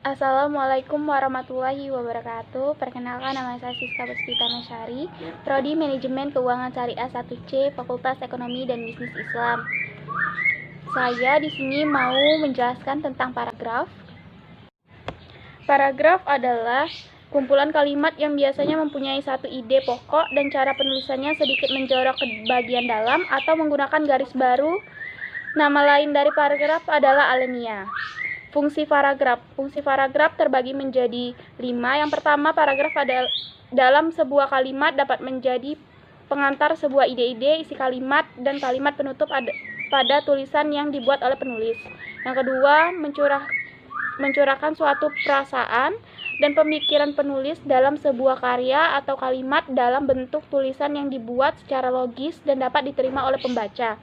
Assalamualaikum warahmatullahi wabarakatuh. Perkenalkan, nama saya Siska Puspita Mesyari, Prodi Manajemen Keuangan Syariah 1C, Fakultas Ekonomi dan Bisnis Islam. Saya di sini mau menjelaskan tentang paragraf. Paragraf adalah kumpulan kalimat yang biasanya mempunyai satu ide pokok dan cara penulisannya sedikit menjorok ke bagian dalam atau menggunakan garis baru. Nama lain dari paragraf adalah alinea. Fungsi paragraf terbagi menjadi 5. Yang pertama, paragraf dalam sebuah kalimat dapat menjadi pengantar sebuah ide-ide, isi kalimat, dan kalimat penutup pada tulisan yang dibuat oleh penulis. Yang kedua, mencurahkan suatu perasaan dan pemikiran penulis dalam sebuah karya atau kalimat dalam bentuk tulisan yang dibuat secara logis dan dapat diterima oleh pembaca.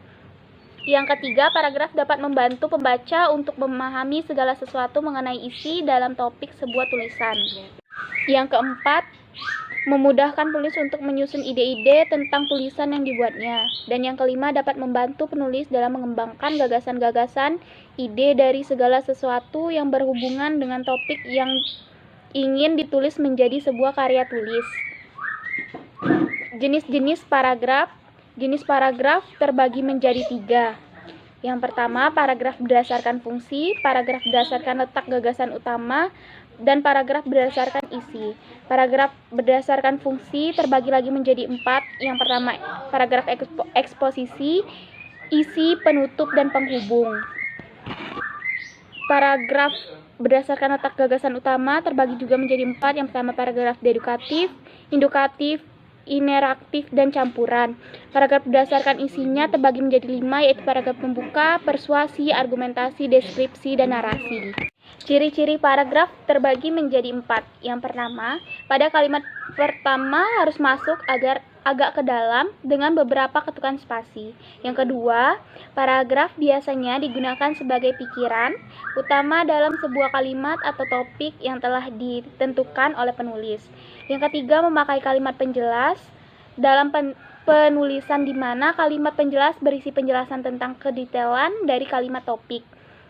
Yang ketiga, paragraf dapat membantu pembaca untuk memahami segala sesuatu mengenai isi dalam topik sebuah tulisan. Yang keempat, memudahkan penulis untuk menyusun ide-ide tentang tulisan yang dibuatnya. Dan yang kelima, dapat membantu penulis dalam mengembangkan gagasan-gagasan ide dari segala sesuatu yang berhubungan dengan topik yang ingin ditulis menjadi sebuah karya tulis. Jenis-jenis paragraf. Jenis paragraf terbagi menjadi 3. Yang pertama, paragraf berdasarkan fungsi, paragraf berdasarkan letak gagasan utama, dan paragraf berdasarkan isi. Paragraf berdasarkan fungsi terbagi lagi menjadi 4. Yang pertama, paragraf eksposisi, isi, penutup, dan penghubung. Paragraf berdasarkan letak gagasan utama terbagi juga menjadi 4. Yang pertama, paragraf dedukatif, indukatif, interaktif, dan campuran. Paragraf berdasarkan isinya terbagi menjadi 5, yaitu paragraf pembuka, persuasi, argumentasi, deskripsi, dan narasi. Ciri-ciri paragraf terbagi menjadi 4. Yang pertama, pada kalimat pertama harus masuk agak ke dalam dengan beberapa ketukan spasi. Yang kedua, paragraf biasanya digunakan sebagai pikiran utama dalam sebuah kalimat atau topik yang telah ditentukan oleh penulis. Yang ketiga, memakai kalimat penjelas dalam penulisan di mana kalimat penjelas berisi penjelasan tentang kedetailan dari kalimat topik.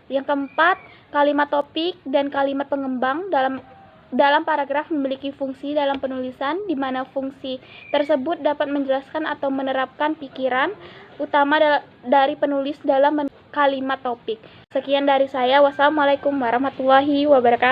Yang keempat, kalimat topik dan kalimat pengembang dalam paragraf memiliki fungsi dalam penulisan di mana fungsi tersebut dapat menjelaskan atau menerapkan pikiran utama dari penulis dalam kalimat topik. Sekian dari saya. Wassalamualaikum warahmatullahi wabarakatuh.